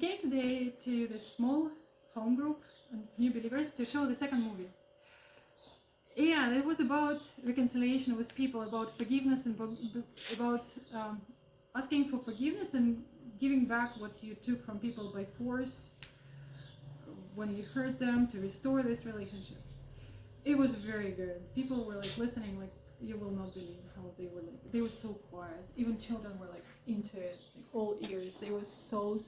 came today to this small home group of new believers to show the second movie. And it was about reconciliation with people, about forgiveness, and about asking for forgiveness and giving back what you took from people by force when you hurt them, to restore this relationship. It was very good. People were like listening, like you will not believe how they were like. They were so quiet. Even children were like into it, like all ears. They were so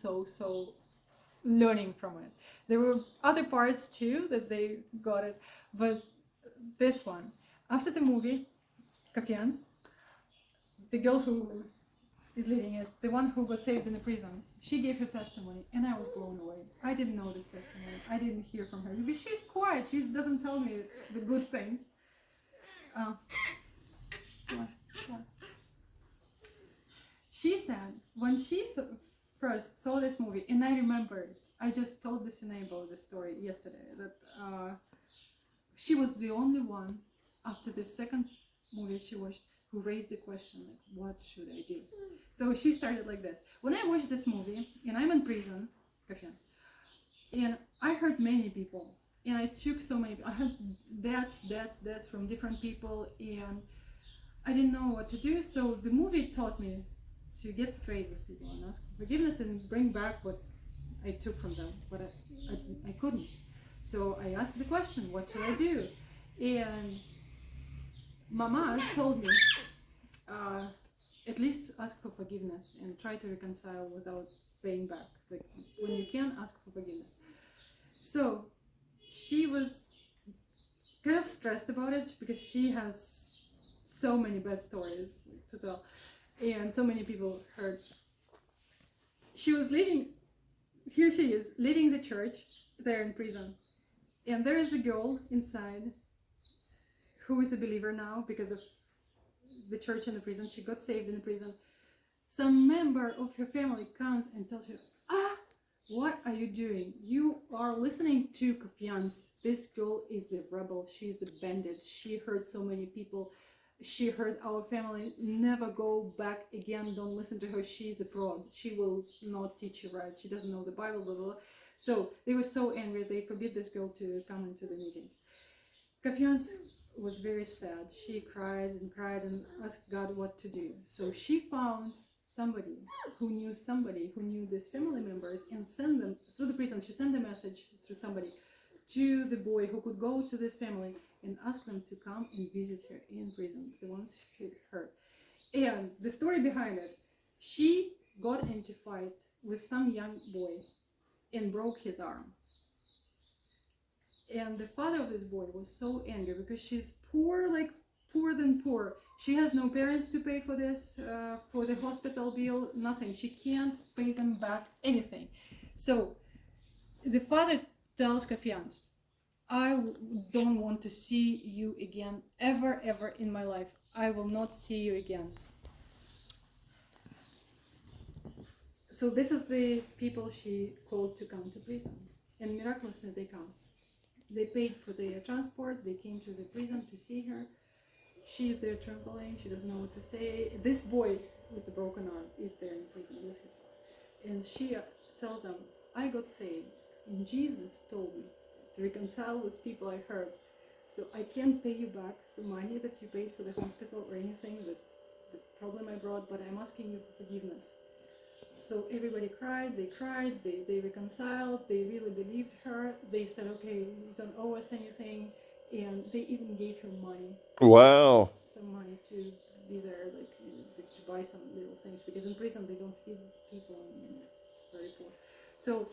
learning from it. There were other parts too that they got it, but this one, after the movie, Confiance, the girl who is leading it, the one who got saved in the prison, she gave her testimony, and I was blown away. I didn't know this testimony. I didn't hear from her because she's quiet. She doesn't tell me the good things. She said when she first saw this movie, and I remembered, I just told this about the story yesterday, that she was the only one after the second movie she watched who raised the question, like, what should I do? So she started like this. When I watched this movie, and I'm in prison, and I heard many people, and I took so many, I heard deaths from different people, and I didn't know what to do. So the movie taught me to get straight with people and ask for forgiveness and bring back what I took from them, but I couldn't. So I asked the question, what should I do? And Mama told me, at least ask for forgiveness and try to reconcile without paying back. Like when you can, ask for forgiveness. So she was kind of stressed about it because she has so many bad stories to tell, and so many people hurt. She was leading, here she is, leading the church there in prison. And there is a girl inside who is a believer now because of the church in the prison. She got saved in the prison. Some member of her family comes and tells her, what are you doing? You are listening to Confiance. This girl is the rebel. She's a bandit. She hurt so many people. She hurt our family. Never go back again. Don't listen to her. She's a fraud. She will not teach you right. She doesn't know the Bible, blah, blah, blah. So they were so angry. They forbid this girl to come into the meetings. Confiance was very sad. She cried and asked God what to do. So she found somebody who knew these family members and sent them through the prison. She sent a message through somebody to the boy who could go to this family and ask them to come and visit her in prison, the ones who hurt. And the story behind it, she got into fight with some young boy and broke his arm. And the father of this boy was so angry because she's poor, like poorer than poor. She has no parents to pay for this, for the hospital bill, nothing. She can't pay them back anything. So the father tells Confiance, I don't want to see you again, ever in my life. I will not see you again. So this is the people she called to come to prison. And miraculously they come. They paid for their transport. They came to the prison to see her. She is there trembling. She doesn't know what to say. This boy with the broken arm is there in prison with his father. And she tells them, I got saved. And Jesus told me to reconcile with people I hurt. So I can't pay you back the money that you paid for the hospital or anything, the problem I brought, but I'm asking you for forgiveness. So everybody cried, they reconciled, they really believed her. They said, okay, you don't owe us anything. And they even gave her money. Wow. Some money to be there, like to buy some little things, because in prison they don't feed people and it's very poor. So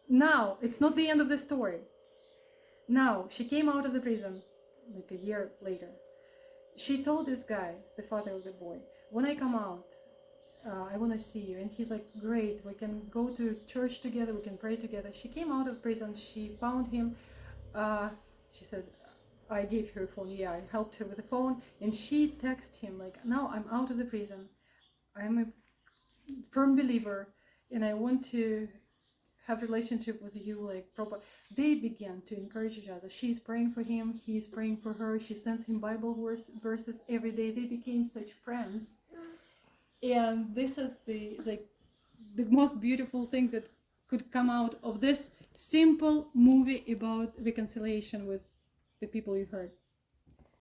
now it's not the end of the story. Now she came out of the prison like a year later. She told this guy, the father of the boy, when I come out, I want to see you. And he's like, great, we can go to church together, we can pray together. She came out of prison, she found him. She said, I gave her a phone, yeah, I helped her with the phone. And she texted him like, now I'm out of the prison. I'm a firm believer and I want to have a relationship with you, like proper. They began to encourage each other. She's praying for him, he's praying for her. She sends him Bible verses every day. They became such friends. And this is the most beautiful thing that could come out of this simple movie about reconciliation with the people you hurt.